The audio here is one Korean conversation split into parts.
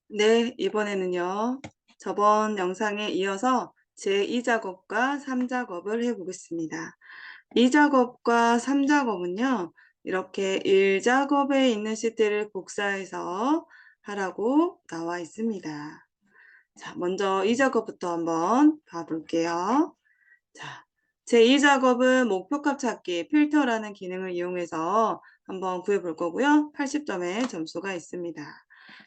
네, 이번에는요. 저번 영상에 이어서 제2작업과 3작업을 해보겠습니다. 2작업과 3작업은요. 이렇게 1작업에 있는 시트를 복사해서 하라고 나와 있습니다. 자, 먼저 2작업부터 한번 봐볼게요. 자, 제2작업은 목표값 찾기 필터라는 기능을 이용해서 한번 구해볼 거고요. 80점의 점수가 있습니다.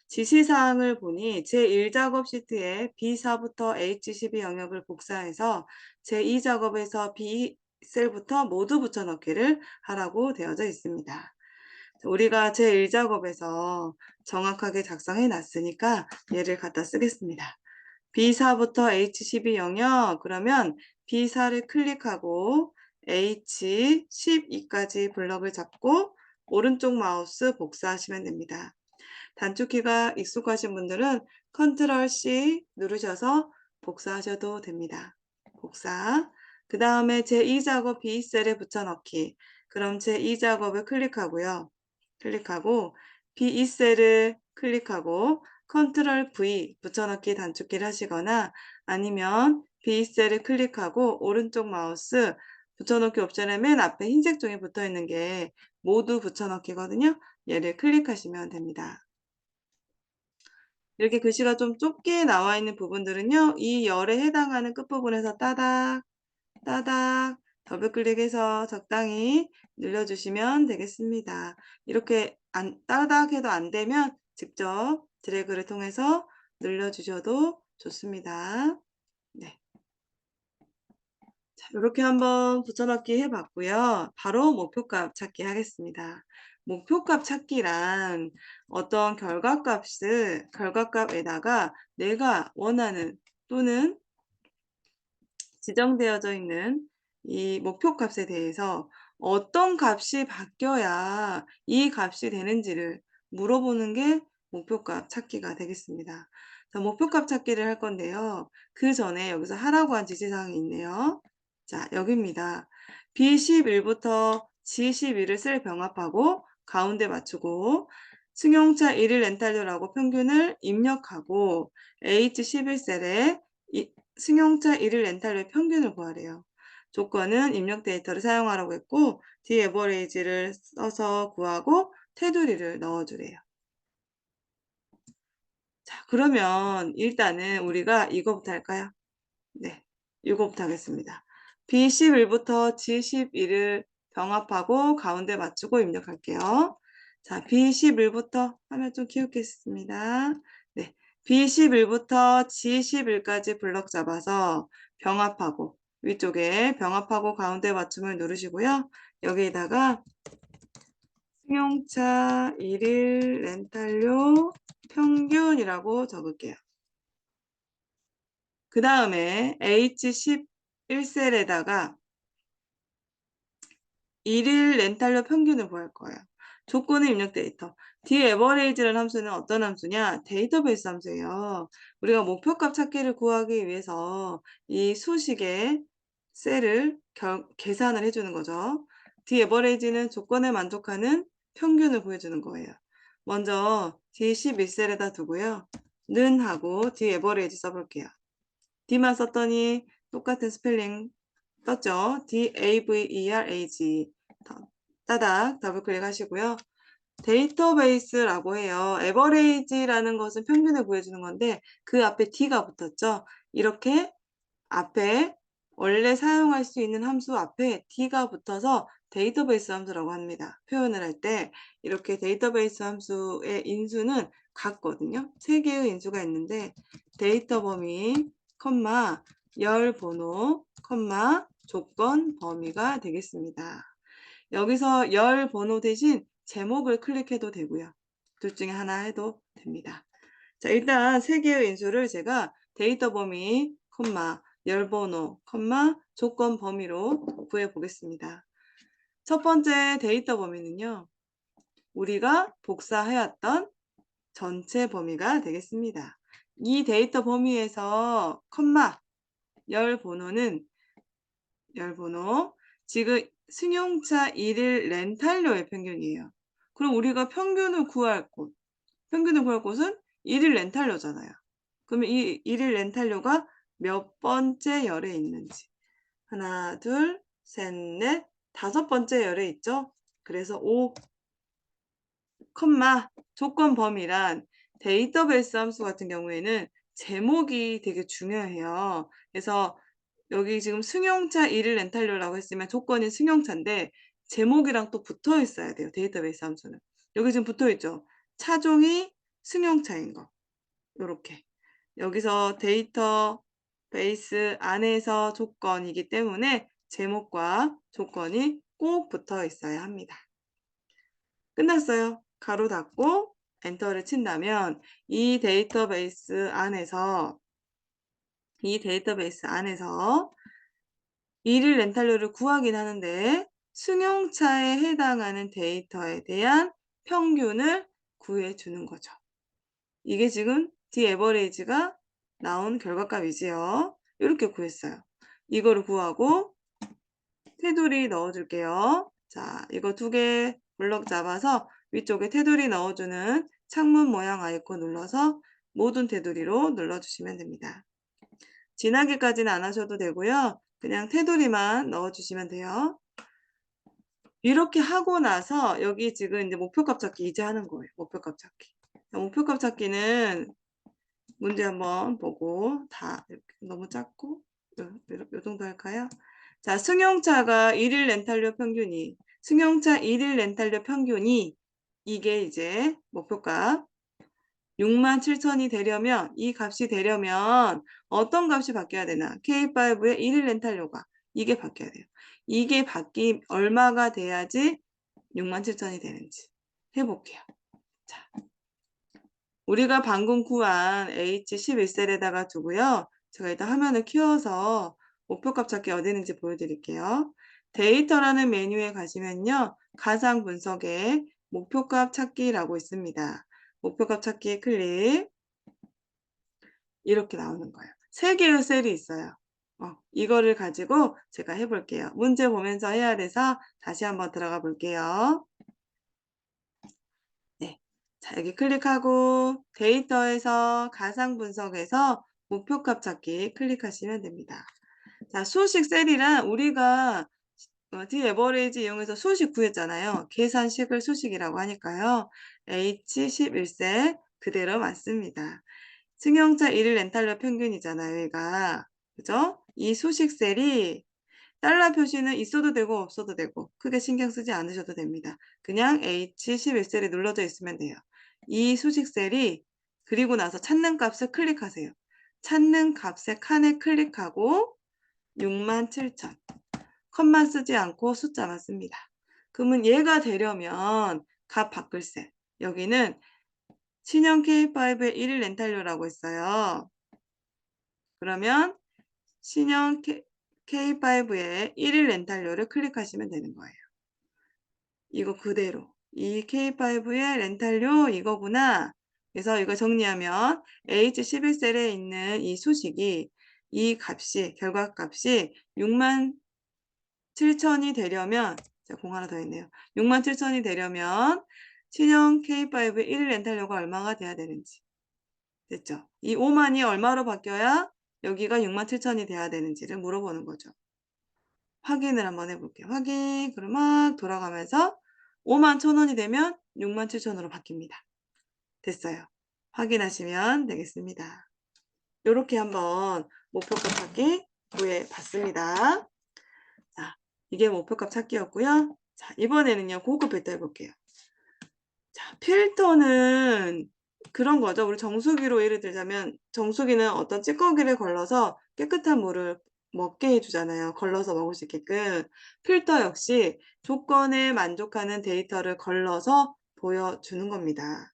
지시사항을 보니 제1작업 시트에 B4부터 H12 영역을 복사해서 제2작업에서 B셀부터 모두 붙여넣기를 하라고 되어져 있습니다. 우리가 제1작업에서 정확하게 작성해 놨으니까 얘를 갖다 쓰겠습니다. B4부터 H12 영역, 그러면 B4를 클릭하고 H12까지 블럭을 잡고 오른쪽 마우스 복사하시면 됩니다. 단축키가 익숙하신 분들은 컨트롤 C 누르셔서 복사하셔도 됩니다. 복사. 그 다음에 제2작업 B셀에 붙여넣기. 그럼 제2작업을 클릭하고요. 클릭하고 B2셀을 클릭하고 컨트롤 V 붙여넣기 단축키를 하시거나 아니면 B2셀을 클릭하고 오른쪽 마우스 붙여넣기 옵션에 맨 앞에 흰색 종이 붙어 있는 게 모두 붙여넣기거든요. 얘를 클릭하시면 됩니다. 이렇게 글씨가 좀 좁게 나와 있는 부분들은요. 이 열에 해당하는 끝부분에서 따닥 따닥 더블 클릭해서 적당히 늘려주시면 되겠습니다. 이렇게 따닥 해도 안 되면 직접 드래그를 통해서 늘려주셔도 좋습니다. 네. 자, 이렇게 한번 붙여넣기 해봤고요. 바로 목표값 찾기 하겠습니다. 목표값 찾기란 어떤 결과값에다가 내가 원하는 또는 지정되어져 있는 이 목표값에 대해서 어떤 값이 바뀌어야 이 값이 되는지를 물어보는 게 목표값 찾기가 되겠습니다. 자, 목표값 찾기를 할 건데요. 그 전에 여기서 하라고 한 지시사항이 있네요. 자, 여기입니다. B11부터 G11을 셀 병합하고 가운데 맞추고 승용차 1일 렌탈료라고 평균을 입력하고 H11셀에 승용차 1일 렌탈료의 평균을 구하래요. 조건은 입력 데이터를 사용하라고 했고 디에버레이지를 써서 구하고 테두리를 넣어주래요. 자, 그러면 일단은 우리가 이거부터 할까요? 네, 이거부터 하겠습니다. B11부터 G11을 병합하고 가운데 맞추고 입력할게요. 자, B11부터 화면 좀 키우겠습니다. 네, B11부터 G11까지 블럭 잡아서 병합하고 위쪽에 병합하고 가운데 맞춤을 누르시고요. 여기에다가 승용차 1일 렌탈료 평균이라고 적을게요. 그 다음에 H11셀에다가 1일 렌탈료 평균을 구할 거예요. 조건은 입력 데이터. 디에버레이지라는 함수는 어떤 함수냐? 데이터베이스 함수예요. 우리가 목표값 찾기를 구하기 위해서 이 수식의 셀을 계산을 해주는 거죠. 디에버레이지는 조건에 만족하는 평균을 구해주는 거예요. 먼저 D11셀에다 두고요. 는 하고 디에버레이지 써볼게요. D만 썼더니 똑같은 스펠링 떴죠? D-A-V-E-R-A-G 따닥 더블 클릭 하시고요. 데이터베이스라고 해요. 에버레이지라는 것은 평균을 구해주는 건데 그 앞에 D가 붙었죠? 이렇게 앞에 원래 사용할 수 있는 함수 앞에 D가 붙어서 데이터베이스 함수라고 합니다. 표현을 할 때 이렇게 데이터베이스 함수의 인수는 같거든요. 3개의 인수가 있는데 데이터 범위, 컴마, 열 번호, 컴마, 조건 범위가 되겠습니다. 여기서 열 번호 대신 제목을 클릭해도 되고요. 둘 중에 하나 해도 됩니다. 자, 일단 3개의 인수를 제가 데이터 범위, 콤마, 열 번호, 콤마, 조건 범위로 구해 보겠습니다. 첫 번째 데이터 범위는요. 우리가 복사해왔던 전체 범위가 되겠습니다. 이 데이터 범위에서 컴마, 열 번호는 열 번호, 지금 승용차 1일 렌탈료의 평균이에요. 그럼 우리가 평균을 구할 곳은 일일 렌탈료잖아요. 그러면 이 일일 렌탈료가 몇 번째 열에 있는지. 하나, 둘, 셋, 넷, 5번째 열에 있죠? 그래서 5, 조건 범위란 데이터베이스 함수 같은 경우에는 제목이 되게 중요해요. 그래서 여기 지금 승용차 일일 렌탈료라고 했으면 조건이 승용차인데 제목이랑 또 붙어 있어야 돼요. 데이터베이스 함수는. 여기 지금 붙어 있죠. 차종이 승용차인 거. 요렇게. 여기서 데이터베이스 안에서 조건이기 때문에 제목과 조건이 꼭 붙어 있어야 합니다. 끝났어요. 가로 닫고 엔터를 친다면 이 데이터베이스 안에서 일일 렌탈료를 구하긴 하는데 승용차에 해당하는 데이터에 대한 평균을 구해주는 거죠. 이게 지금 디에버레이지가 나온 결과값이지요. 이렇게 구했어요. 이거를 구하고 테두리 넣어줄게요. 자, 이거 2개 블럭 잡아서 위쪽에 테두리 넣어주는 창문 모양 아이콘 눌러서 모든 테두리로 눌러주시면 됩니다. 진하게까지는 안 하셔도 되고요. 그냥 테두리만 넣어주시면 돼요. 이렇게 하고 나서 여기 지금 이제 목표값 찾기 이제 하는 거예요. 목표값 찾기. 목표값 찾기는 문제 한번 보고 다 이렇게 너무 작고 요 정도 할까요? 자, 승용차 일일 렌탈료 평균이 이게 이제 목표값 67,000이 되려면 이 값이 되려면 어떤 값이 바뀌어야 되나? K5의 일일 렌탈료가 이게 바뀌어야 돼요. 이게 얼마가 돼야지 67,000이 되는지 해볼게요. 자, 우리가 방금 구한 H11셀에다가 두고요. 제가 일단 화면을 키워서 목표값 찾기 어디 있는지 보여드릴게요. 데이터라는 메뉴에 가시면요. 가상 분석에 목표값 찾기라고 있습니다. 목표값 찾기 클릭. 이렇게 나오는 거예요. 3개의 셀이 있어요. 이거를 가지고 제가 해볼게요. 문제 보면서 해야 돼서 다시 한번 들어가 볼게요. 네. 자, 여기 클릭하고 데이터에서 가상 분석에서 목표값 찾기 클릭하시면 됩니다. 자, 수식 셀이란 우리가 디에버레이지 이용해서 수식 구했잖아요. 계산식을 수식이라고 하니까요. H11셀 그대로 맞습니다. 승용차 일일 렌탈료 평균이잖아요, 얘가. 그죠? 이 수식 셀이 달러 표시는 있어도 되고 없어도 되고 크게 신경 쓰지 않으셔도 됩니다. 그냥 H11셀이 눌러져 있으면 돼요. 이 수식 셀이 그리고 나서 찾는 값을 클릭하세요. 찾는 값의 칸에 클릭하고 67,000 컷만 쓰지 않고 숫자만 씁니다. 그러면 얘가 되려면 값 바꿀 셀 여기는 신형 K5의 일일 렌탈료라고 했어요. 그러면 신형 K5의 일일 렌탈료를 클릭하시면 되는 거예요. 이거 그대로. 이 K5의 렌탈료 이거구나. 그래서 이거 정리하면 H11셀에 있는 이 수식이 이 값이 결과값이 67,000이 되려면 공 하나 더 있네요. 67,000이 되려면 신형 K5의 일일 렌탈료가 얼마가 돼야 되는지. 됐죠? 이 5만이 얼마로 바뀌어야 여기가 67,000이 돼야 되는지를 물어보는 거죠. 확인을 한번 해볼게요. 확인. 그럼 막 돌아가면서 51,000원이 되면 67,000원으로 바뀝니다. 됐어요. 확인하시면 되겠습니다. 이렇게 한번 목표값 찾기 구해봤습니다. 자, 이게 목표값 찾기였고요. 자, 이번에는요. 고급 필터 해볼게요. 자, 필터는 그런 거죠. 우리 정수기로 예를 들자면 정수기는 어떤 찌꺼기를 걸러서 깨끗한 물을 먹게 해주잖아요. 걸러서 먹을 수 있게끔. 필터 역시 조건에 만족하는 데이터를 걸러서 보여주는 겁니다.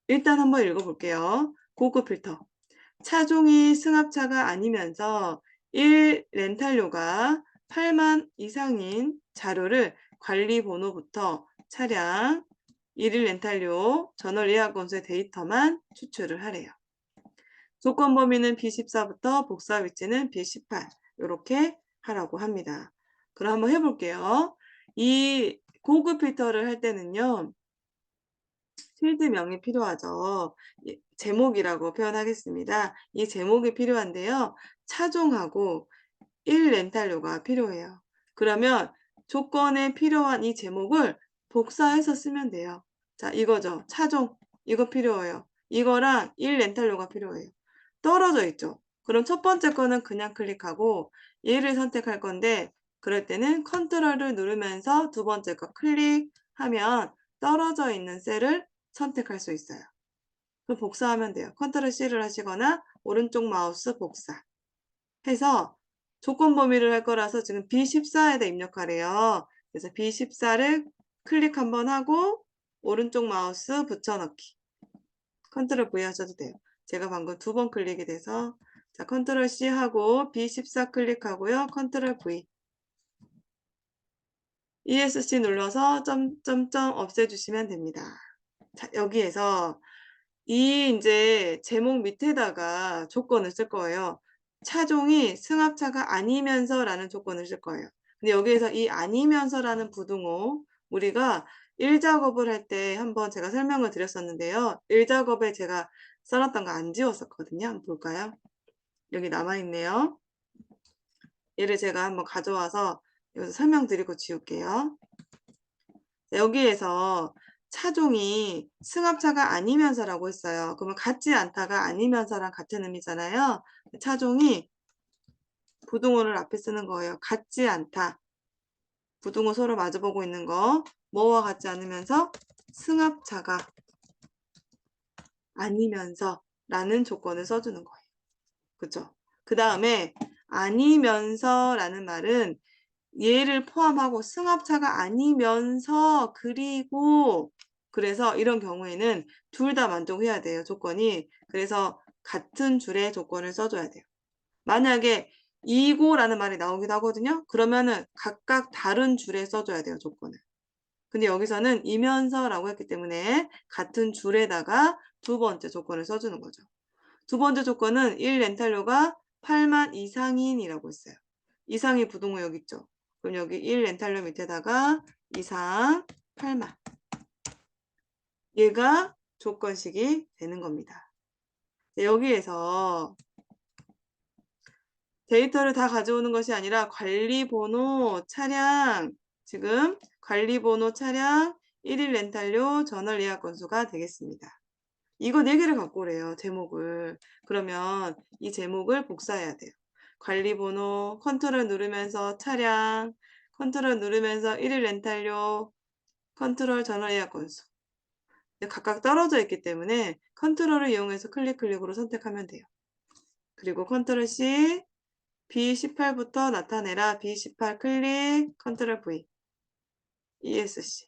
일단 한번 읽어볼게요. 고급 필터. 차종이 승합차가 아니면서 1 렌탈료가 8만 이상인 자료를 관리 번호부터 차량, 1일 렌탈료, 전월 예약 건수의 데이터만 추출을 하래요. 조건 범위는 B14부터 복사 위치는 B18 이렇게 하라고 합니다. 그럼 한번 해볼게요. 이 고급 필터를 할 때는요. 필드명이 필요하죠. 제목이라고 표현하겠습니다. 이 제목이 필요한데요. 차종하고 1렌탈료가 필요해요. 그러면 조건에 필요한 이 제목을 복사해서 쓰면 돼요. 자, 이거죠. 차종. 이거 필요해요. 이거랑 1렌탈료가 필요해요. 떨어져 있죠. 그럼 첫 번째 거는 그냥 클릭하고 얘를 선택할 건데 그럴 때는 컨트롤을 누르면서 두 번째 거 클릭하면 떨어져 있는 셀을 선택할 수 있어요. 그럼 복사하면 돼요. 컨트롤 C를 하시거나 오른쪽 마우스 복사 해서 조건 범위를 할 거라서 지금 B14에다 입력하래요. 그래서 B14를 클릭 한번 하고 오른쪽 마우스 붙여넣기. 컨트롤 V 하셔도 돼요. 제가 방금 두 번 클릭이 돼서 자 컨트롤 C 하고 B14 클릭하고요. 컨트롤 V ESC 눌러서 점점점 없애주시면 됩니다. 자 여기에서 이 이제 제목 밑에다가 조건을 쓸 거예요. 차종이 승합차가 아니면서라는 조건을 쓸 거예요. 근데 여기에서 이 아니면서라는 부등호 우리가 1작업을 할 때 한번 제가 설명을 드렸었는데요. 1작업에 제가 써놨던 거 안 지웠었거든요. 한번 볼까요? 여기 남아있네요. 얘를 제가 한번 가져와서 여기서 설명드리고 지울게요. 여기에서 차종이 승합차가 아니면서라고 했어요. 그러면 같지 않다가 아니면서랑 같은 의미잖아요. 차종이 부등호를 앞에 쓰는 거예요. 같지 않다. 부등호 서로 마주보고 있는 거. 뭐와 같지 않으면서 승합차가 아니면서 라는 조건을 써주는 거예요. 그죠? 그 다음에 아니면서 라는 말은 얘를 포함하고 승합차가 아니면서 그리고 그래서 이런 경우에는 둘 다 만족해야 돼요. 조건이. 그래서 같은 줄의 조건을 써줘야 돼요. 만약에 이고라는 말이 나오기도 하거든요. 그러면은 각각 다른 줄에 써줘야 돼요. 조건을. 근데 여기서는 이면서라고 했기 때문에 같은 줄에다가 두 번째 조건을 써주는 거죠. 두 번째 조건은 1렌탈료가 8만 이상인이라고 했어요. 이상이 부등호 여기 있죠. 그럼 여기 1렌탈료 밑에다가 이상 8만. 얘가 조건식이 되는 겁니다. 여기에서 데이터를 다 가져오는 것이 아니라 관리번호 차량, 지금 관리번호 차량 1일 렌탈료 전월 예약 건수가 되겠습니다. 이거 4개를 갖고 오래요. 제목을. 그러면 이 제목을 복사해야 돼요. 관리번호, 컨트롤 누르면서 차량, 컨트롤 누르면서 1일 렌탈료, 컨트롤 전월 예약 건수. 각각 떨어져 있기 때문에 컨트롤을 이용해서 클릭으로 선택하면 돼요. 그리고 컨트롤 C, B18부터 나타내라. B18 클릭, 컨트롤 V, ESC.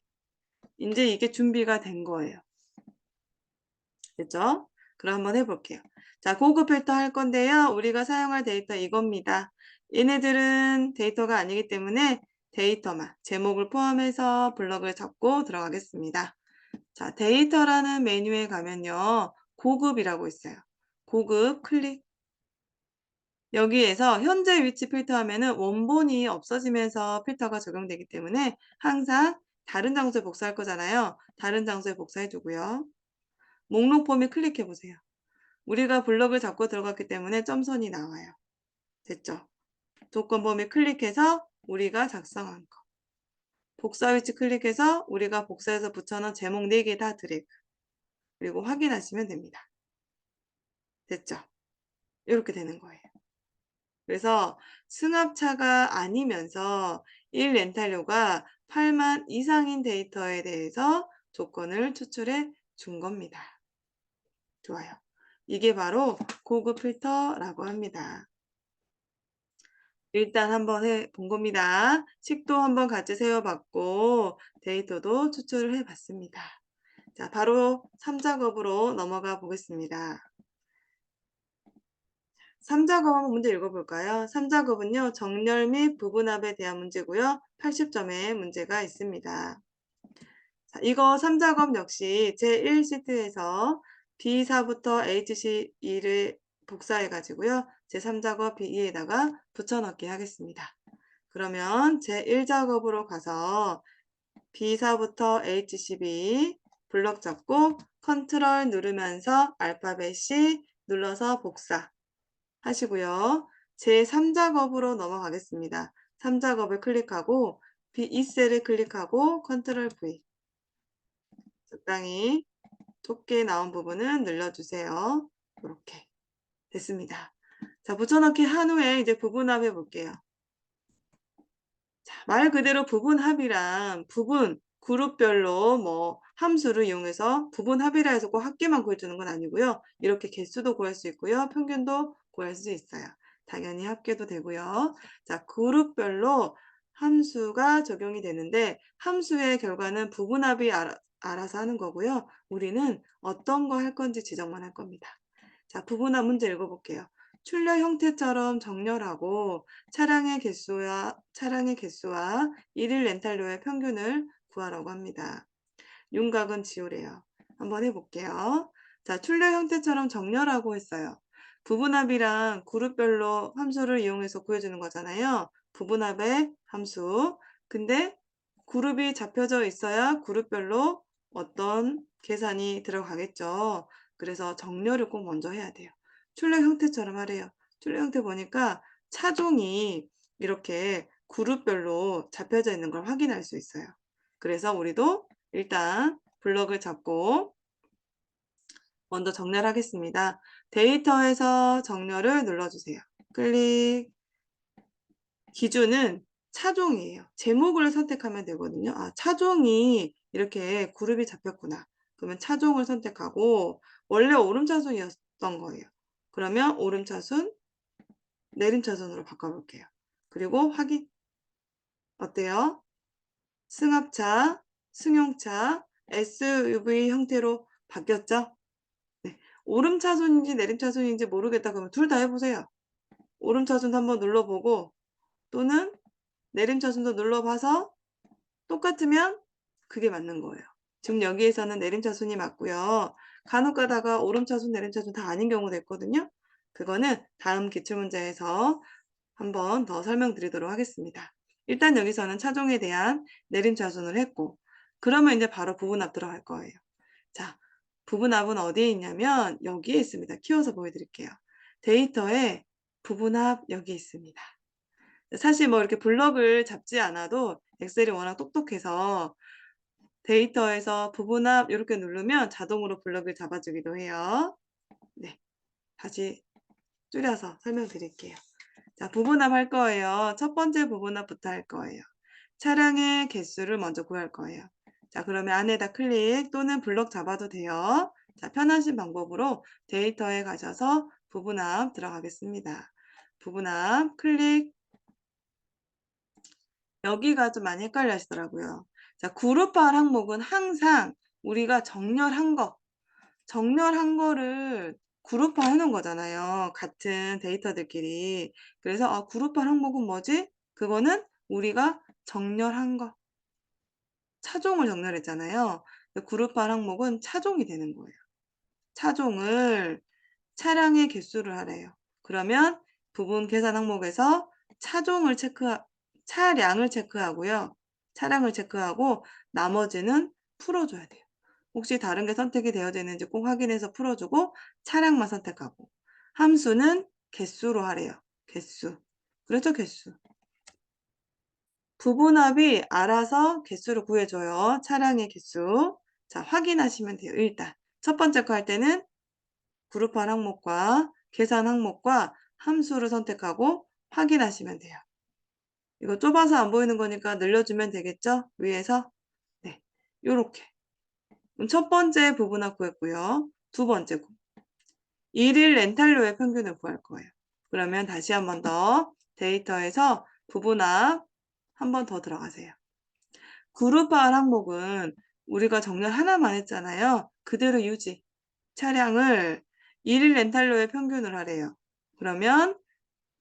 이제 이게 준비가 된 거예요. 됐죠? 그럼 한번 해볼게요. 자, 고급 필터 할 건데요. 우리가 사용할 데이터 이겁니다. 얘네들은 데이터가 아니기 때문에 데이터만, 제목을 포함해서 블럭을 잡고 들어가겠습니다. 자, 데이터라는 메뉴에 가면요. 고급이라고 있어요. 고급 클릭. 여기에서 현재 위치 필터하면은 원본이 없어지면서 필터가 적용되기 때문에 항상 다른 장소에 복사할 거잖아요. 다른 장소에 복사해 주고요. 목록 범위 클릭해 보세요. 우리가 블럭을 잡고 들어갔기 때문에 점선이 나와요. 됐죠? 조건 범위 클릭해서 우리가 작성한 거. 복사 위치 클릭해서 우리가 복사해서 붙여놓은 제목 4개 다 드래그. 그리고 확인하시면 됩니다. 됐죠? 이렇게 되는 거예요. 그래서 승합차가 아니면서 1렌탈료가 8만 이상인 데이터에 대해서 조건을 추출해 준 겁니다. 좋아요. 이게 바로 고급 필터라고 합니다. 일단 한번 해본 겁니다. 식도 한번 같이 세워봤고 데이터도 추출을 해봤습니다. 자, 바로 3작업으로 넘어가 보겠습니다. 3작업 한번 문제 읽어볼까요? 3작업은요. 정렬 및 부분합에 대한 문제고요. 80점의 문제가 있습니다. 자, 이거 3작업 역시 제1시트에서 B4부터 HC2를 복사해가지고요. 제3작업 B2에다가 붙여넣기 하겠습니다. 그러면 제1작업으로 가서 B4부터 HCB 블럭 잡고 컨트롤 누르면서 알파벳 C 눌러서 복사 하시고요. 제3작업으로 넘어가겠습니다. 3작업을 클릭하고 이 셀을 클릭하고 컨트롤 V 적당히 좁게 나온 부분은 늘려주세요. 이렇게 됐습니다. 자, 붙여넣기 한 후에 이제 부분합해 볼게요. 자, 말 그대로 부분합이란 부분, 그룹별로 뭐 함수를 이용해서 부분합이라 해서 꼭 합계만 구해주는 건 아니고요. 이렇게 개수도 구할 수 있고요. 평균도 구할 수 있어요. 당연히 합계도 되고요. 자, 그룹별로 함수가 적용이 되는데 함수의 결과는 부분합이 알아서 하는 거고요. 우리는 어떤 거 할 건지 지정만 할 겁니다. 자, 부분합 문제 읽어볼게요. 출력 형태처럼 정렬하고 차량의 개수와 일일 렌탈료의 평균을 구하라고 합니다. 윤곽은 지우래요. 한번 해볼게요. 자, 출력 형태처럼 정렬하고 했어요. 부분합이랑 그룹별로 함수를 이용해서 구해주는 거잖아요. 부분합의 함수. 근데 그룹이 잡혀져 있어야 그룹별로 어떤 계산이 들어가겠죠. 그래서 정렬을 꼭 먼저 해야 돼요. 출력 형태처럼 하래요. 출력 형태 보니까 차종이 이렇게 그룹별로 잡혀져 있는 걸 확인할 수 있어요. 그래서 우리도 일단 블럭을 잡고 먼저 정렬하겠습니다. 데이터에서 정렬을 눌러주세요. 클릭. 기준은 차종이에요. 제목을 선택하면 되거든요. 아, 차종이 이렇게 그룹이 잡혔구나. 그러면 차종을 선택하고 원래 오름차순이었던 거예요. 그러면 오름차순, 내림차순으로 바꿔볼게요. 그리고 확인. 어때요? 승합차, 승용차, SUV 형태로 바뀌었죠? 네. 오름차순인지 내림차순인지 모르겠다 그러면 둘 다 해보세요. 오름차순 한번 눌러보고 또는 내림차순도 눌러봐서 똑같으면 그게 맞는 거예요. 지금 여기에서는 내림차순이 맞고요. 간혹 가다가 오름차순, 내림차순 다 아닌 경우도 있거든요. 그거는 다음 기출문제에서 한번 더 설명드리도록 하겠습니다. 일단 여기서는 차종에 대한 내림차순을 했고 그러면 이제 바로 부분합 들어갈 거예요. 자, 부분합은 어디에 있냐면 여기에 있습니다. 키워서 보여드릴게요. 데이터에 부분합 여기 있습니다. 사실 뭐 이렇게 블럭을 잡지 않아도 엑셀이 워낙 똑똑해서 데이터에서 부분합 이렇게 누르면 자동으로 블럭을 잡아주기도 해요. 네, 다시 줄여서 설명드릴게요. 자, 부분합 할 거예요. 첫 번째 부분합부터 할 거예요. 차량의 개수를 먼저 구할 거예요. 자, 그러면 안에다 클릭 또는 블럭 잡아도 돼요. 자, 편하신 방법으로 데이터에 가셔서 부분합 들어가겠습니다. 부분합 클릭. 여기가 좀 많이 헷갈려 하시더라고요. 자, 그룹화 항목은 항상 우리가 정렬한 거를 그룹화 해놓은 거잖아요. 같은 데이터들끼리. 그래서 그룹화 항목은 뭐지? 그거는 우리가 정렬한 거. 차종을 정렬했잖아요. 그룹화 항목은 차종이 되는 거예요. 차종을 차량의 개수를 하래요. 그러면 부분 계산 항목에서 차량을 체크하고요. 차량을 체크하고 나머지는 풀어줘야 돼요. 혹시 다른 게 선택이 되어져 있는지 꼭 확인해서 풀어주고 차량만 선택하고 함수는 개수로 하래요. 개수. 그렇죠, 개수. 부분합이 알아서 개수를 구해줘요. 차량의 개수. 자, 확인하시면 돼요. 일단 첫 번째 거 할 때는 그룹화 항목과 계산 항목과 함수를 선택하고 확인하시면 돼요. 이거 좁아서 안 보이는 거니까 늘려주면 되겠죠? 위에서. 네, 요렇게. 그럼 첫 번째 부분합 구했고요. 두 번째 일일 렌탈료의 평균을 구할 거예요. 그러면 다시 한 번 더 데이터에서 부분합 한 번 더 들어가세요. 그룹화 항목은 우리가 정렬 하나만 했잖아요. 그대로 유지. 차량을 일일 렌탈료의 평균을 하래요. 그러면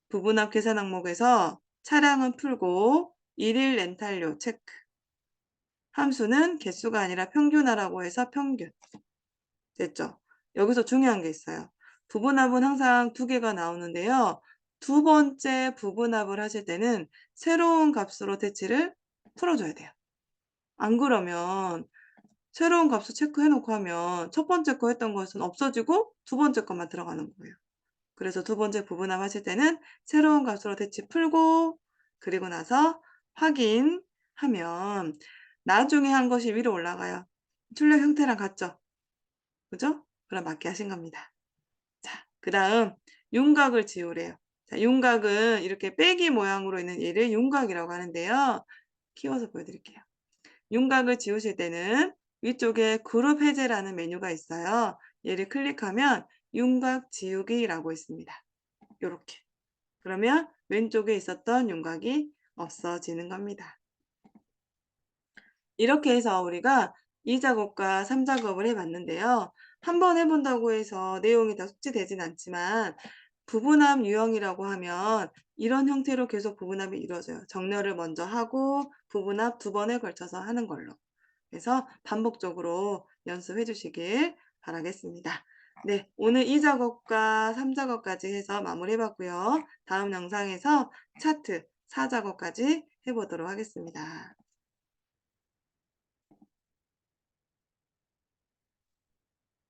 부분합 계산 항목에서 차량은 풀고 일일 렌탈료 체크. 함수는 개수가 아니라 평균하라고 해서 평균. 됐죠? 여기서 중요한 게 있어요. 부분합은 항상 두 개가 나오는데요. 두 번째 부분합을 하실 때는 새로운 값으로 대치를 풀어줘야 돼요. 안 그러면 새로운 값을 체크해 놓고 하면 첫 번째 거 했던 것은 없어지고 두 번째 것만 들어가는 거예요. 그래서 두 번째 부분함 하실 때는 새로운 값으로 대치 풀고 그리고 나서 확인하면 나중에 한 것이 위로 올라가요. 출력 형태랑 같죠? 그죠? 그럼 맞게 하신 겁니다. 자, 그다음 윤곽을 지우래요. 자, 윤곽은 이렇게 빼기 모양으로 있는 얘를 윤곽이라고 하는데요. 키워서 보여드릴게요. 윤곽을 지우실 때는 위쪽에 그룹 해제라는 메뉴가 있어요. 얘를 클릭하면 윤곽 지우기라고 있습니다. 요렇게. 그러면 왼쪽에 있었던 윤곽이 없어지는 겁니다. 이렇게 해서 우리가 2작업과 3작업을 해봤는데요. 한 번 해본다고 해서 내용이 다 숙지되진 않지만 부분함 유형이라고 하면 이런 형태로 계속 부분합이 이루어져요. 정렬을 먼저 하고 부분합 2번에 걸쳐서 하는 걸로. 그래서 반복적으로 연습해 주시길 바라겠습니다. 네, 오늘 2작업과 3작업까지 해서 마무리해봤고요. 다음 영상에서 차트 4작업까지 해보도록 하겠습니다.